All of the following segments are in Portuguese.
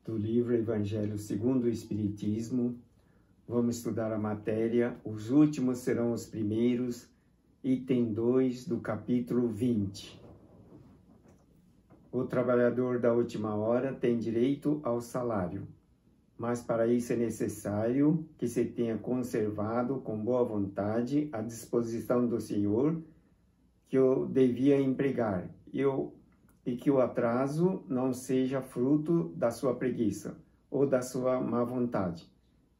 do livro Evangelho segundo o Espiritismo. Vamos estudar a matéria Os Últimos Serão os Primeiros, item 2 do capítulo 20. O trabalhador da última hora tem direito ao salário, mas para isso é necessário que se tenha conservado com boa vontade a disposição do Senhor que o devia empregar, e que o atraso não seja fruto da sua preguiça ou da sua má vontade.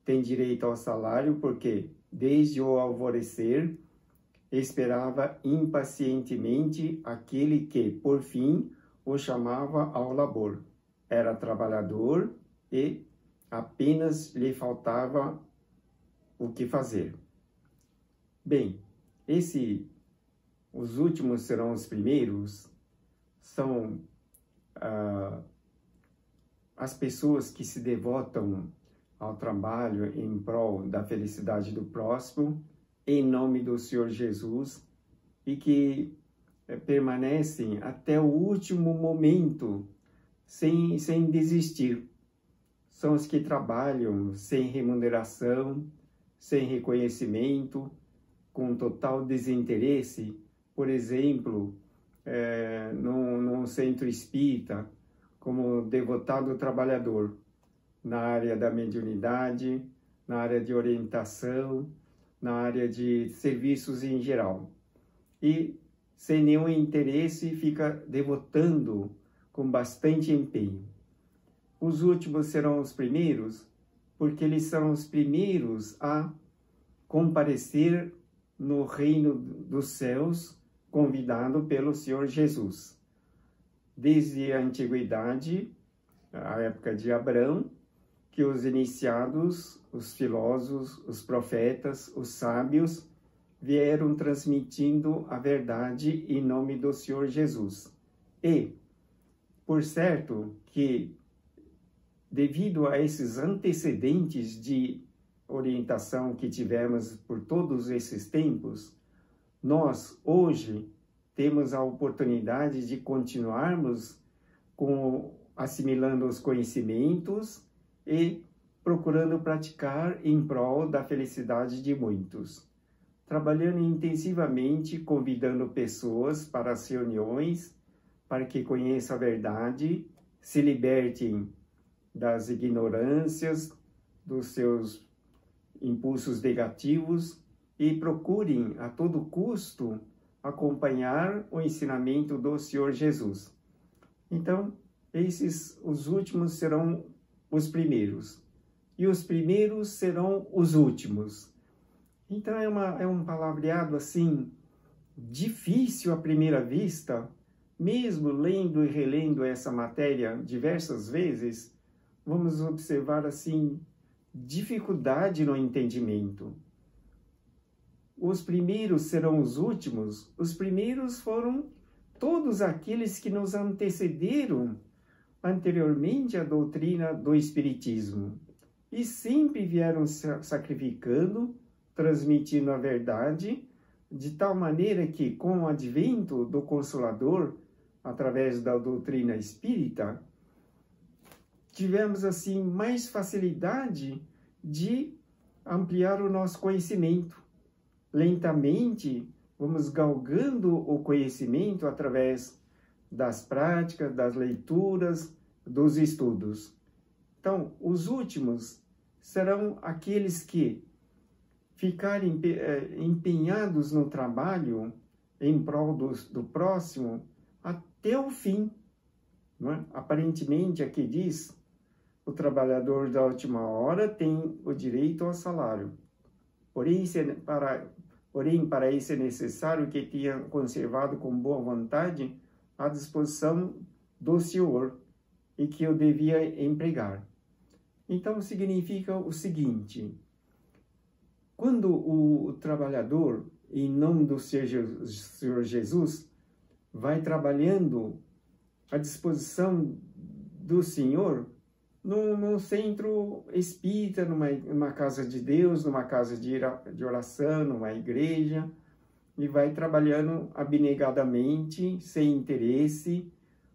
Tem direito ao salário porque, desde o alvorecer, esperava impacientemente aquele que, por fim, o chamava ao labor. Era trabalhador e apenas lhe faltava o que fazer. Bem, os últimos serão os primeiros, são as pessoas que se devotam ao trabalho em prol da felicidade do próximo, em nome do Senhor Jesus, e que permanecem até o último momento sem desistir. São os que trabalham sem remuneração, sem reconhecimento, com total desinteresse, por exemplo, num centro espírita, como devotado trabalhador, na área da mediunidade, na área de orientação, na área de serviços em geral. E, sem nenhum interesse, fica devotando com bastante empenho. Os últimos serão os primeiros, porque eles são os primeiros a comparecer no reino dos céus, convidado pelo Senhor Jesus. Desde a antiguidade, a época de Abraão, que os iniciados, os filósofos, os profetas, os sábios, vieram transmitindo a verdade em nome do Senhor Jesus. E, por certo, que devido a esses antecedentes de orientação que tivemos por todos esses tempos, nós, hoje, temos a oportunidade de continuarmos assimilando os conhecimentos e procurando praticar em prol da felicidade de muitos. Trabalhando intensivamente, convidando pessoas para as reuniões, para que conheçam a verdade, se libertem das ignorâncias, dos seus impulsos negativos e procurem a todo custo acompanhar o ensinamento do Senhor Jesus. Então, os últimos serão os primeiros, e os primeiros serão os últimos. Então, é um palavreado assim, difícil à primeira vista, mesmo lendo e relendo essa matéria diversas vezes, vamos observar assim, dificuldade no entendimento. Os primeiros serão os últimos. Os primeiros foram todos aqueles que nos antecederam anteriormente à doutrina do Espiritismo e sempre vieram sacrificando, transmitindo a verdade, de tal maneira que, com o advento do Consolador, através da doutrina espírita, tivemos assim mais facilidade de ampliar o nosso conhecimento. Lentamente, vamos galgando o conhecimento através das práticas, das leituras, dos estudos. Então, os últimos serão aqueles que ficarem empenhados no trabalho em prol do próximo até o fim. Não é? Aparentemente, aqui diz, o trabalhador da última hora tem o direito ao salário. Porém, para isso é necessário que tenha conservado com boa vontade a disposição do Senhor e que o devia empregar. Então, significa o seguinte: quando o trabalhador, em nome do Senhor Jesus, vai trabalhando à disposição do Senhor, num centro espírita, numa casa de Deus, numa casa de oração, numa igreja, e vai trabalhando abnegadamente, sem interesse,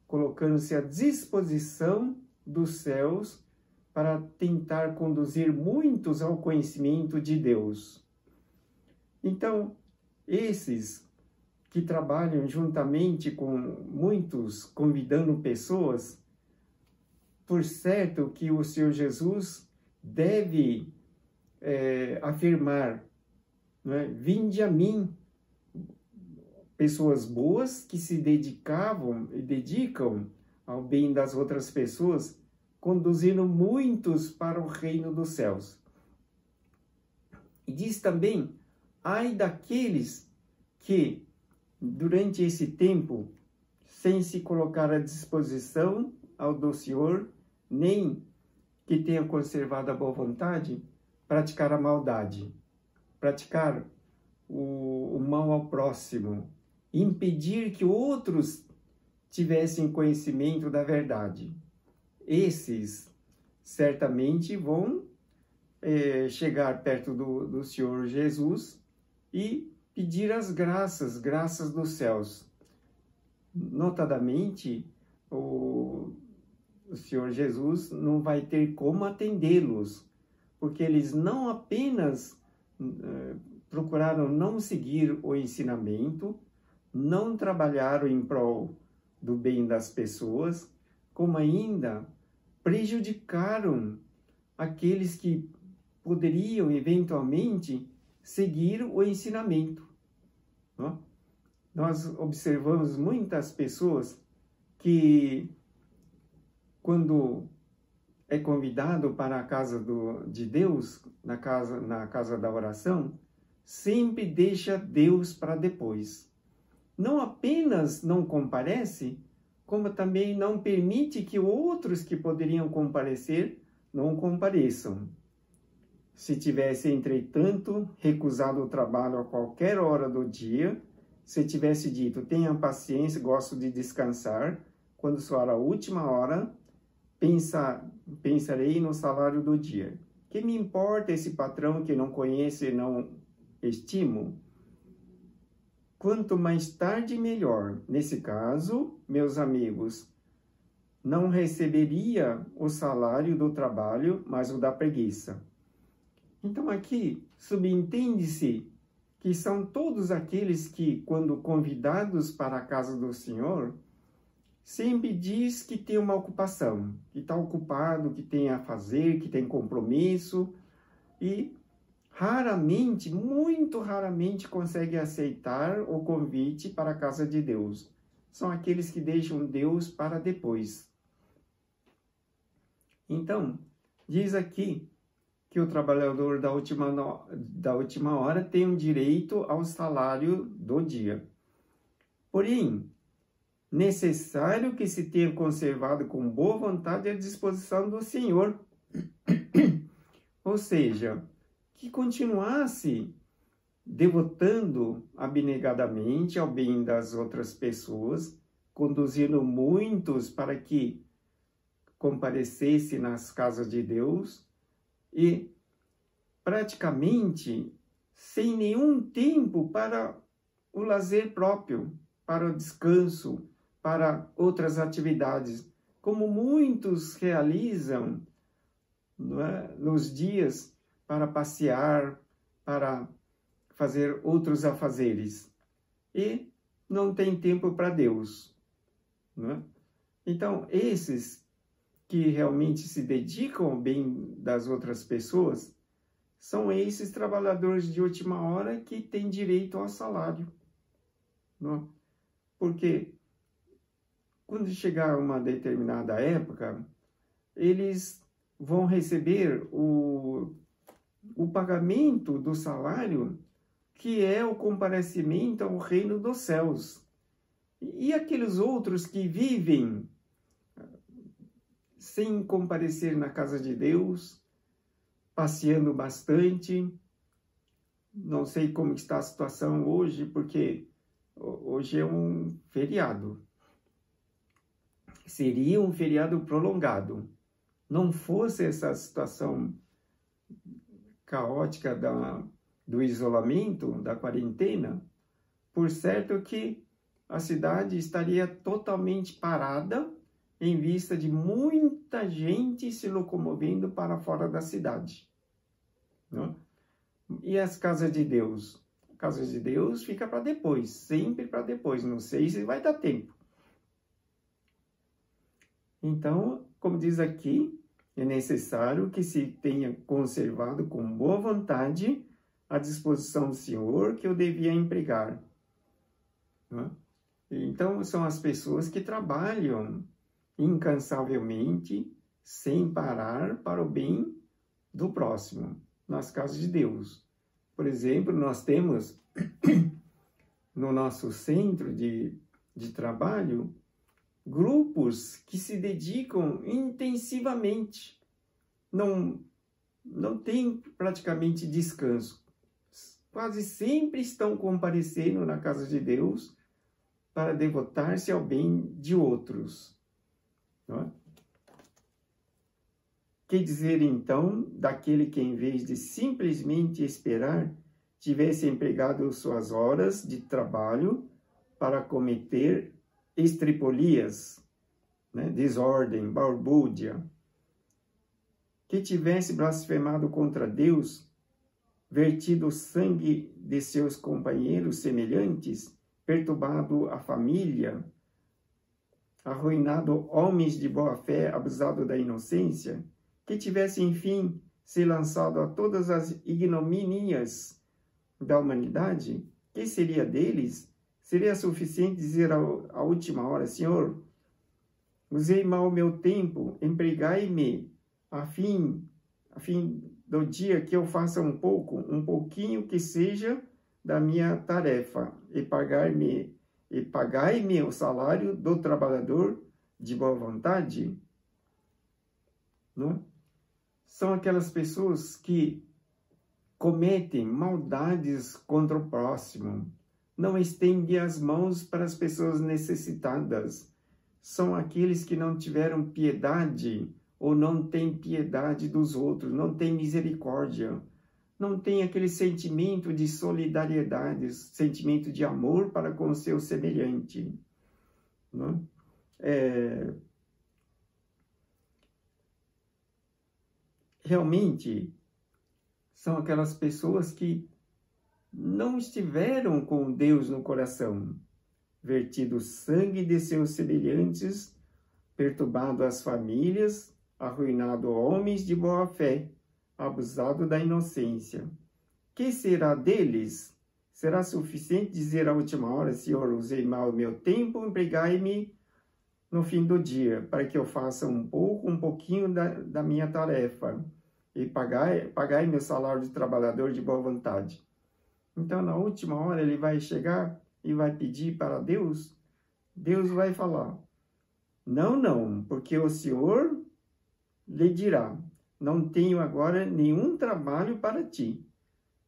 colocando-se à disposição dos céus para tentar conduzir muitos ao conhecimento de Deus. Então, esses que trabalham juntamente com muitos, convidando pessoas, por certo que o Senhor Jesus deve afirmar, né? Vinde a mim, pessoas boas que se dedicam ao bem das outras pessoas, conduzindo muitos para o reino dos céus. E diz também, ai daqueles que, durante esse tempo, sem se colocar à disposição ao do Senhor, nem que tenha conservado a boa vontade, praticar a maldade, praticar o mal ao próximo, impedir que outros tivessem conhecimento da verdade. Esses certamente vão chegar perto do Senhor Jesus e pedir as graças dos céus. Notadamente, o Senhor Jesus não vai ter como atendê-los, porque eles não apenas procuraram não seguir o ensinamento, não trabalharam em prol do bem das pessoas, como ainda prejudicaram aqueles que poderiam eventualmente seguir o ensinamento. Não? Nós observamos muitas pessoas que, quando é convidado para a casa de Deus, na casa da oração, sempre deixa Deus para depois. Não apenas não comparece, como também não permite que outros que poderiam comparecer não compareçam. Se tivesse, entretanto, recusado o trabalho a qualquer hora do dia, se tivesse dito, tenha paciência, gosto de descansar, quando soar a última hora, pensarei no salário do dia. Que me importa esse patrão que não conheço e não estimo? Quanto mais tarde, melhor. Nesse caso, meus amigos, não receberia o salário do trabalho, mas o da preguiça. Então aqui subentende-se que são todos aqueles que, quando convidados para a casa do Senhor, sempre diz que tem uma ocupação, que está ocupado, que tem a fazer, que tem compromisso, e raramente, muito raramente, consegue aceitar o convite para a casa de Deus. São aqueles que deixam Deus para depois. Então, diz aqui que o trabalhador da última hora tem um direito ao salário do dia. Porém, necessário que se tenha conservado com boa vontade a disposição do Senhor. Ou seja, que continuasse devotando abnegadamente ao bem das outras pessoas, conduzindo muitos para que comparecessem nas casas de Deus e praticamente sem nenhum tempo para o lazer próprio, para o descanso, para outras atividades, como muitos realizam, não é, nos dias para passear, para fazer outros afazeres, e não tem tempo para Deus. Não é? Então, esses que realmente se dedicam ao bem das outras pessoas, são esses trabalhadores de última hora que têm direito ao salário. Não é? Porque quando chegar uma determinada época, eles vão receber o pagamento do salário, que é o comparecimento ao reino dos céus. E aqueles outros que vivem sem comparecer na casa de Deus, passeando bastante, não sei como está a situação hoje, porque hoje é um feriado. Seria um feriado prolongado. Não fosse essa situação caótica do isolamento, da quarentena, por certo que a cidade estaria totalmente parada em vista de muita gente se locomovendo para fora da cidade. Não? E as casas de Deus? A casa de Deus fica para depois, sempre para depois. Não sei se vai dar tempo. Então, como diz aqui, é necessário que se tenha conservado com boa vontade a disposição do Senhor que eu devia empregar. Não é? Então, são as pessoas que trabalham incansavelmente, sem parar, para o bem do próximo, nas casas de Deus. Por exemplo, nós temos no nosso centro de trabalho grupos que se dedicam intensivamente. Não tem praticamente descanso. Quase sempre estão comparecendo na casa de Deus para devotar-se ao bem de outros. Não é? Que dizer então daquele que, em vez de simplesmente esperar, tivesse empregado suas horas de trabalho para cometer estripolias, né? Desordem, balbúrdia, que tivesse blasfemado contra Deus, vertido o sangue de seus companheiros semelhantes, perturbado a família, arruinado homens de boa fé, abusado da inocência, que tivesse, enfim, se lançado a todas as ignomínias da humanidade, que seria deles? Seria suficiente dizer à última hora: Senhor, usei mal o meu tempo, empregai-me a fim do dia que eu faça um pouquinho que seja da minha tarefa, e pagai-me o salário do trabalhador de boa vontade. Não? São aquelas pessoas que cometem maldades contra o próximo, não estendem as mãos para as pessoas necessitadas. São aqueles que não tiveram piedade ou não têm piedade dos outros, não têm misericórdia, não têm aquele sentimento de solidariedade, sentimento de amor para com o seu semelhante. Não? Realmente, são aquelas pessoas que não estiveram com Deus no coração, vertido o sangue de seus semelhantes, perturbado as famílias, arruinado homens de boa fé, abusado da inocência. Que será deles? Será suficiente dizer à última hora: Senhor, usei mal o meu tempo, empregai-me no fim do dia, para que eu faça um pouquinho da minha tarefa, e pagai meu salário de trabalhador de boa vontade. Então, na última hora, ele vai chegar e vai pedir para Deus. Deus vai falar: não, porque o Senhor lhe dirá: não tenho agora nenhum trabalho para ti,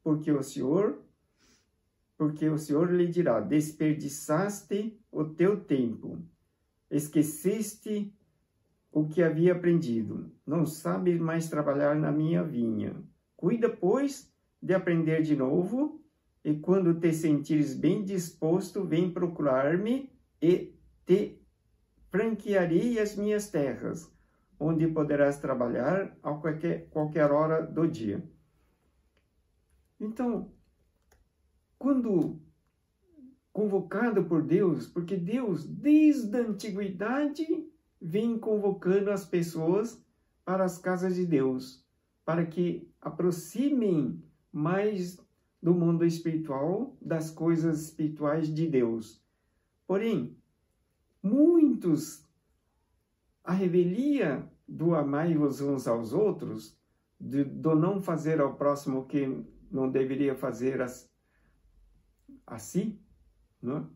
porque o Senhor lhe dirá: desperdiçaste o teu tempo, esqueceste o que havia aprendido, não sabes mais trabalhar na minha vinha. Cuida, pois, de aprender de novo, e quando te sentires bem disposto, vem procurar-me, e te franquearei as minhas terras, onde poderás trabalhar a qualquer hora do dia. Então, quando convocado por Deus, porque Deus, desde a antiguidade, vem convocando as pessoas para as casas de Deus, para que aproximem mais do mundo espiritual, das coisas espirituais de Deus. Porém, muitos, a revelia do amai-vos uns aos outros, do não fazer ao próximo o que não deveria fazer a si, não?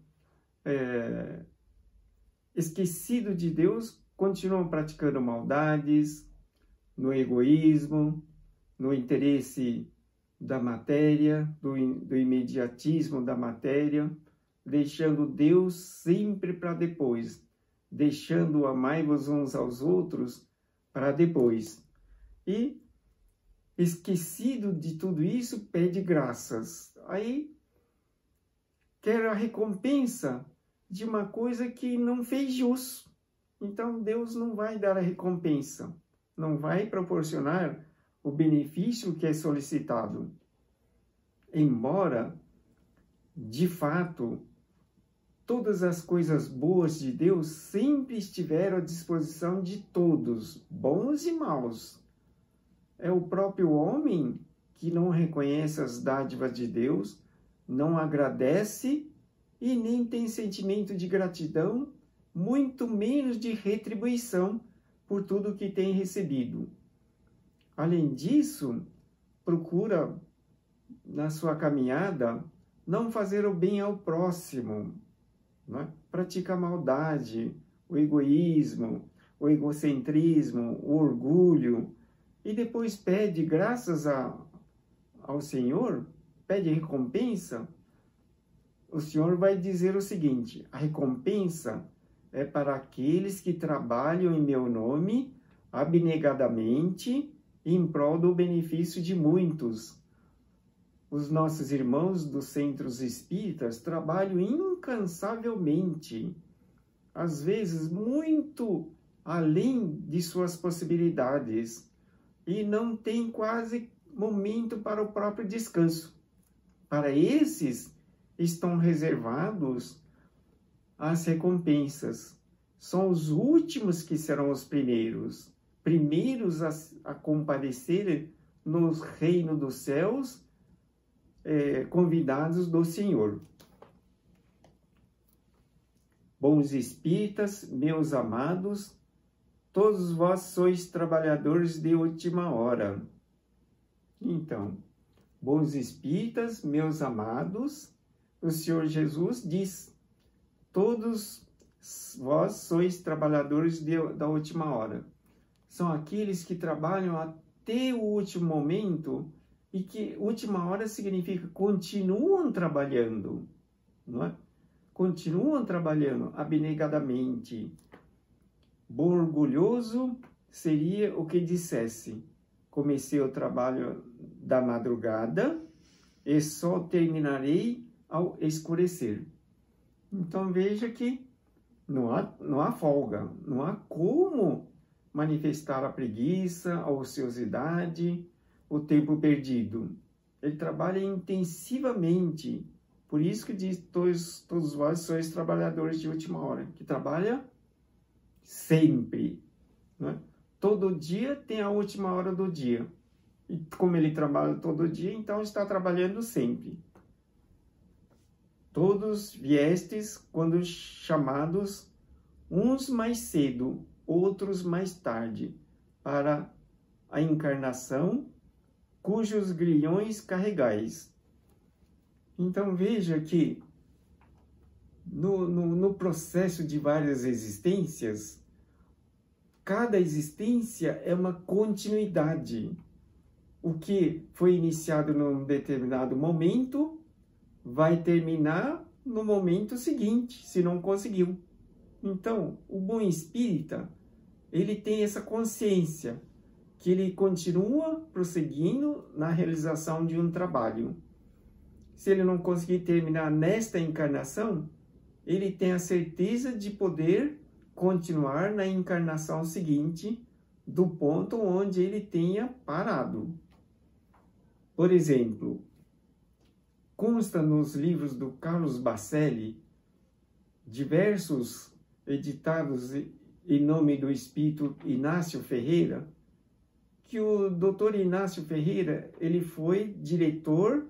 Esquecido de Deus, continuam praticando maldades, no egoísmo, no interesse da matéria, do imediatismo da matéria, deixando Deus sempre para depois, deixando amai-vos uns aos outros para depois. E, esquecido de tudo isso, pede graças. Aí, quer a recompensa de uma coisa que não fez jus, então Deus não vai dar a recompensa, não vai proporcionar o benefício que é solicitado. Embora, de fato, todas as coisas boas de Deus sempre estiveram à disposição de todos, bons e maus. É o próprio homem que não reconhece as dádivas de Deus, não agradece e nem tem sentimento de gratidão, muito menos de retribuição por tudo que tem recebido. Além disso, procura, na sua caminhada, não fazer o bem ao próximo, né? Pratica a maldade, o egoísmo, o egocentrismo, o orgulho, e depois pede graças ao Senhor, pede recompensa. O Senhor vai dizer o seguinte: a recompensa é para aqueles que trabalham em meu nome abnegadamente em prol do benefício de muitos. Os nossos irmãos dos centros espíritas trabalham incansavelmente, às vezes muito além de suas possibilidades, e não tem quase momento para o próprio descanso. Para esses estão reservados as recompensas. São os últimos que serão os primeiros a comparecer no reino dos céus, convidados do Senhor. Bons espíritas, meus amados, todos vós sois trabalhadores de última hora. Então, bons espíritas, meus amados, o Senhor Jesus diz: todos vós sois trabalhadores da última hora. São aqueles que trabalham até o último momento, e que última hora significa continuam trabalhando, não é? Continuam trabalhando abnegadamente. Bom orgulhoso seria o que dissesse: comecei o trabalho da madrugada e só terminarei ao escurecer. Então veja que não há folga, não há como manifestar a preguiça, a ociosidade, o tempo perdido. Ele trabalha intensivamente. Por isso que diz: todos vós sois trabalhadores de última hora, que trabalha sempre, né? Todo dia tem a última hora do dia. E como ele trabalha todo dia, então está trabalhando sempre. Todos viestes quando chamados, uns mais cedo, outros mais tarde, para a encarnação, cujos grilhões carregais. Então veja que no processo de várias existências, cada existência é uma continuidade. O que foi iniciado num determinado momento vai terminar no momento seguinte, se não conseguiu. Então, o bom espírita, ele tem essa consciência que ele continua prosseguindo na realização de um trabalho. Se ele não conseguir terminar nesta encarnação, ele tem a certeza de poder continuar na encarnação seguinte, do ponto onde ele tenha parado. Por exemplo, consta nos livros do Carlos Bacelli, diversos editados em nome do espírito Inácio Ferreira, que o Dr. Inácio Ferreira, ele foi diretor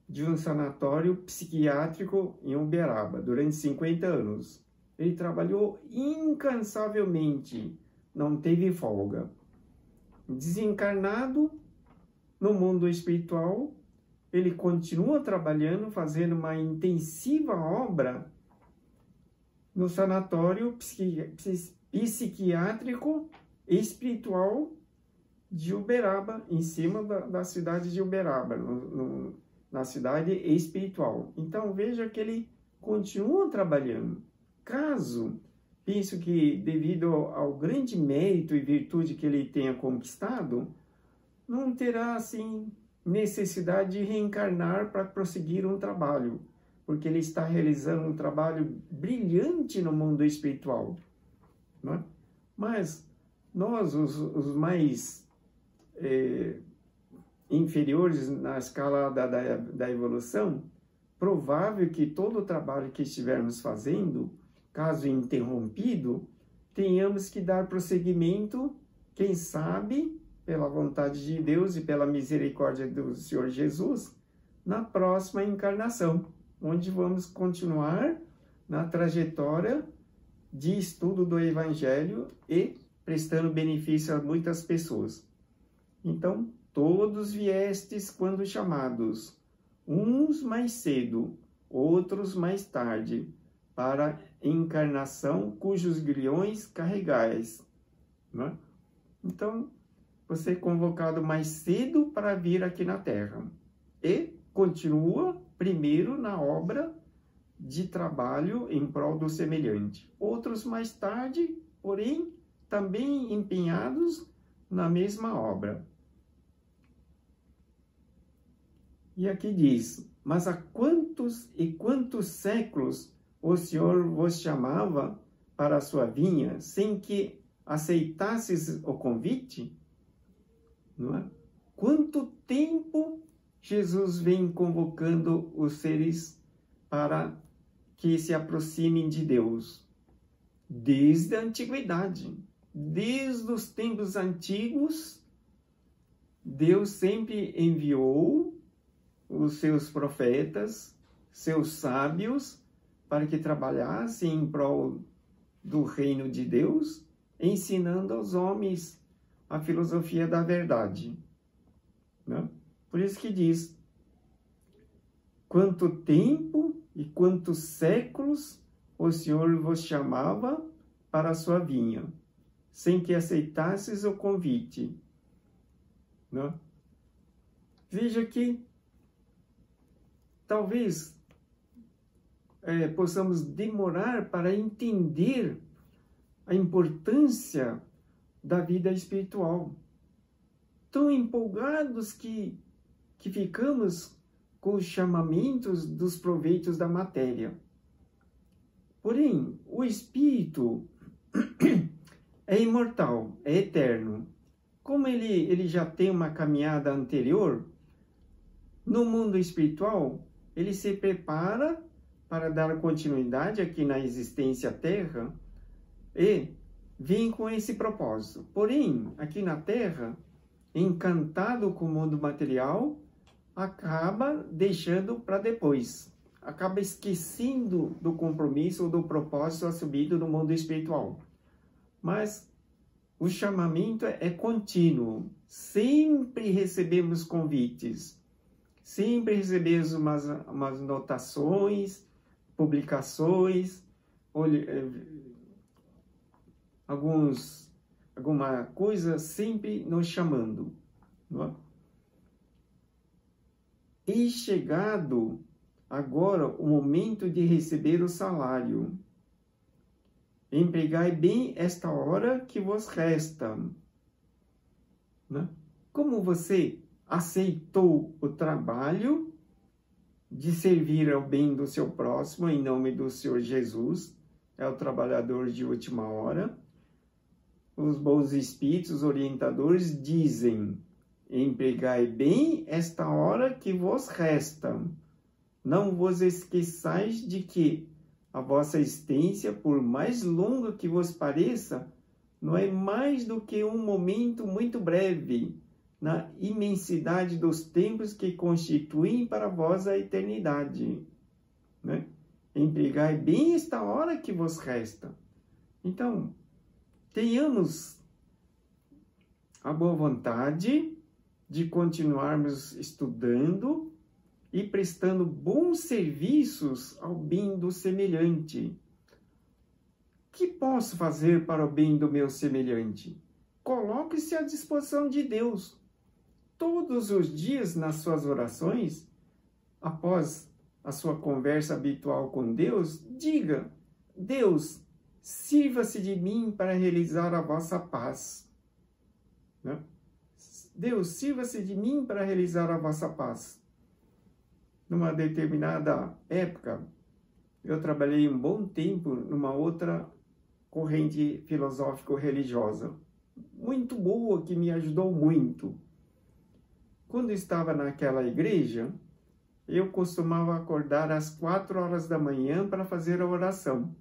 de um sanatório psiquiátrico em Uberaba durante 50 anos. Ele trabalhou incansavelmente, não teve folga. Desencarnado no mundo espiritual, ele continua trabalhando, fazendo uma intensiva obra no sanatório psiquiátrico e espiritual de Uberaba, em cima da cidade de Uberaba, na cidade espiritual. Então veja que ele continua trabalhando. Caso, penso que devido ao grande mérito e virtude que ele tenha conquistado, não terá assim necessidade de reencarnar para prosseguir um trabalho, porque ele está realizando um trabalho brilhante no mundo espiritual. não é? Mas nós, os mais inferiores na escala da evolução, provável que todo o trabalho que estivermos fazendo, caso interrompido, tenhamos que dar prosseguimento, quem sabe, pela vontade de Deus e pela misericórdia do Senhor Jesus, na próxima encarnação, onde vamos continuar na trajetória de estudo do Evangelho e prestando benefício a muitas pessoas. Então, todos viestes quando chamados, uns mais cedo, outros mais tarde, para encarnação cujos grilhões carregais. Né? Então, você é convocado mais cedo para vir aqui na Terra e continua primeiro na obra de trabalho em prol do semelhante. Outros mais tarde, porém, também empenhados na mesma obra. E aqui diz, mas há quantos e quantos séculos o Senhor vos chamava para a sua vinha, sem que aceitasses o convite? Não é? Quanto tempo Jesus vem convocando os seres para que se aproximem de Deus? Desde a antiguidade, desde os tempos antigos, Deus sempre enviou os seus profetas, seus sábios, para que trabalhassem em prol do reino de Deus, ensinando aos homens a filosofia da verdade. Né? Por isso que diz, quanto tempo e quantos séculos o Senhor vos chamava para a sua vinha, sem que aceitasses o convite. Né? Veja que talvez possamos demorar para entender a importância da vida espiritual. Tão empolgados que ficamos com os chamamentos dos proveitos da matéria. Porém, o espírito é imortal, é eterno. Como ele já tem uma caminhada anterior, no mundo espiritual, ele se prepara para dar continuidade aqui na existência Terra e vem com esse propósito. Porém, aqui na Terra, encantado com o mundo material, acaba deixando para depois. Acaba esquecendo do compromisso ou do propósito assumido no mundo espiritual. Mas o chamamento é contínuo. Sempre recebemos convites. Sempre recebemos umas notações, publicações, alguma coisa sempre nos chamando. Não é? E chegado agora o momento de receber o salário, empregai bem esta hora que vos resta. Né? Como você aceitou o trabalho de servir ao bem do seu próximo em nome do Senhor Jesus, é o trabalhador de última hora. Os bons espíritos orientadores dizem, empregai bem esta hora que vos resta. Não vos esqueçais de que a vossa existência, por mais longa que vos pareça, não é mais do que um momento muito breve, na imensidade dos tempos que constituem para vós a eternidade. Né? Empregai bem esta hora que vos resta. Então, tenhamos a boa vontade de continuarmos estudando e prestando bons serviços ao bem do semelhante. O que posso fazer para o bem do meu semelhante? Coloque-se à disposição de Deus. Todos os dias nas suas orações, após a sua conversa habitual com Deus, diga, Deus, sirva-se de mim para realizar a vossa paz. Né? Deus, sirva-se de mim para realizar a vossa paz. Numa determinada época, eu trabalhei um bom tempo numa outra corrente filosófico-religiosa muito boa, que me ajudou muito. Quando estava naquela igreja, eu costumava acordar às 4 horas da manhã para fazer a oração.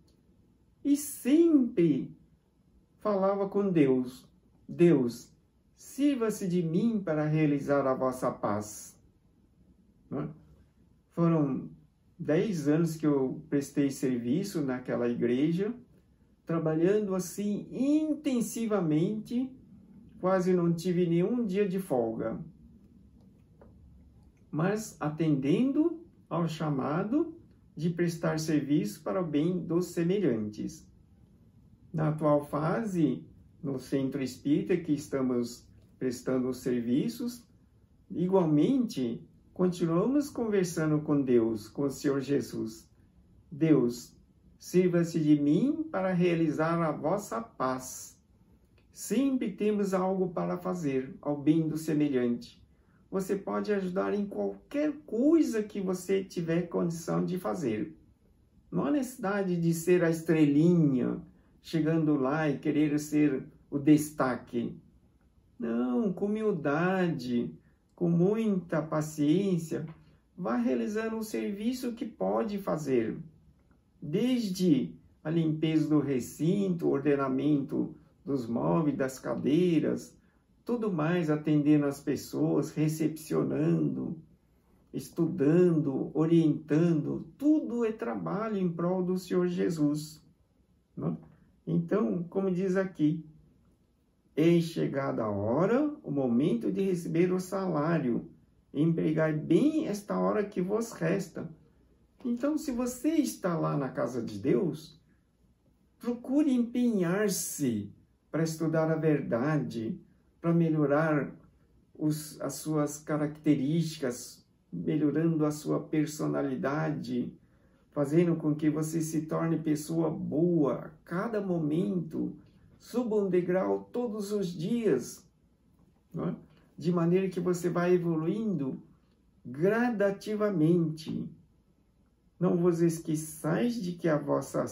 E sempre falava com Deus: Deus, sirva-se de mim para realizar a vossa paz. Foram 10 anos que eu prestei serviço naquela igreja, trabalhando assim intensivamente, quase não tive nenhum dia de folga, mas atendendo ao chamado de prestar serviço para o bem dos semelhantes. Na atual fase, no Centro Espírita que estamos prestando os serviços, igualmente continuamos conversando com Deus, com o Senhor Jesus. Deus, sirva-se de mim para realizar a vossa paz. Sempre temos algo para fazer ao bem do semelhante. Você pode ajudar em qualquer coisa que você tiver condição de fazer. Não há necessidade de ser a estrelinha, chegando lá e querer ser o destaque. Não, com humildade, com muita paciência, vá realizando o serviço que pode fazer. Desde a limpeza do recinto, o ordenamento dos móveis, das cadeiras, tudo mais, atendendo as pessoas, recepcionando, estudando, orientando, tudo é trabalho em prol do Senhor Jesus. Não? Então, como diz aqui, é chegada a hora, o momento de receber o salário. Empregai bem esta hora que vos resta. Então, se você está lá na casa de Deus, procure empenhar-se para estudar a verdade, para melhorar as suas características, melhorando a sua personalidade, fazendo com que você se torne pessoa boa a cada momento, suba um degrau todos os dias, não é? De maneira que você vai evoluindo gradativamente. Não vos esqueçais de que a vossa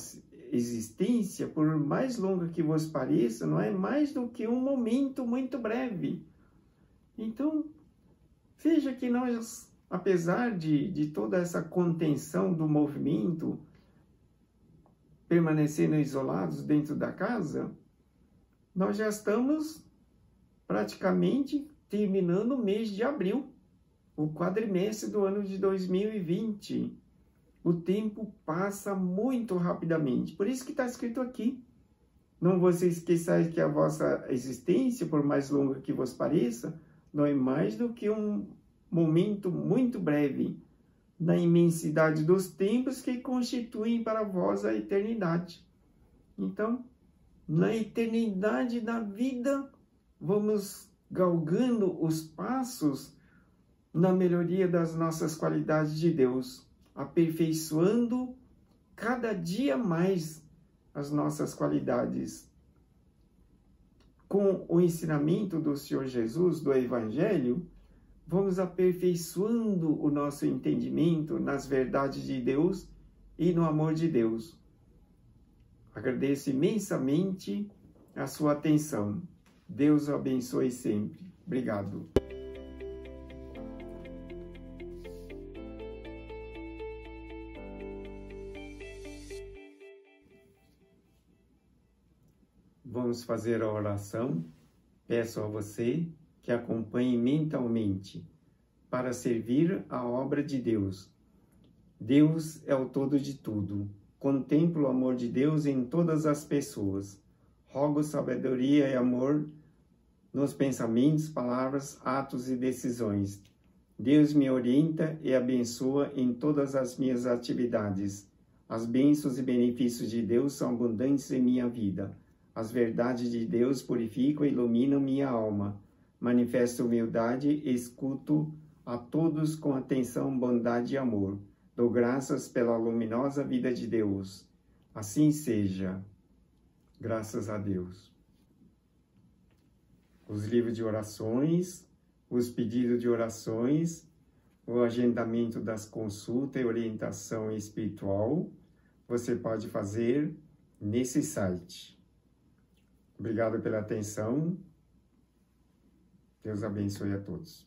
existência, por mais longa que vos pareça, não é mais do que um momento muito breve. Então, veja que nós, apesar de toda essa contenção do movimento, permanecendo isolados dentro da casa, nós já estamos praticamente terminando o mês de abril, o quadrimestre do ano de 2020. O tempo passa muito rapidamente. Por isso que está escrito aqui: não vos esqueçais que a vossa existência, por mais longa que vos pareça, não é mais do que um momento muito breve na imensidade dos tempos que constituem para vós a eternidade. Então, na eternidade da vida, vamos galgando os passos na melhoria das nossas qualidades de Deus, aperfeiçoando cada dia mais as nossas qualidades. Com o ensinamento do Senhor Jesus, do Evangelho, vamos aperfeiçoando o nosso entendimento nas verdades de Deus e no amor de Deus. Agradeço imensamente a sua atenção. Deus o abençoe sempre. Obrigado. Vamos fazer a oração. Peço a você que acompanhe mentalmente para servir a obra de Deus. Deus é o todo de tudo. Contemplo o amor de Deus em todas as pessoas. Rogo sabedoria e amor nos pensamentos, palavras, atos e decisões. Deus me orienta e abençoa em todas as minhas atividades. As bênçãos e benefícios de Deus são abundantes em minha vida. As verdades de Deus purificam e iluminam minha alma. Manifesto humildade e escuto a todos com atenção, bondade e amor. Dou graças pela luminosa vida de Deus. Assim seja. Graças a Deus. Os livros de orações, os pedidos de orações, o agendamento das consultas e orientação espiritual, você pode fazer nesse site. Obrigado pela atenção. Deus abençoe a todos.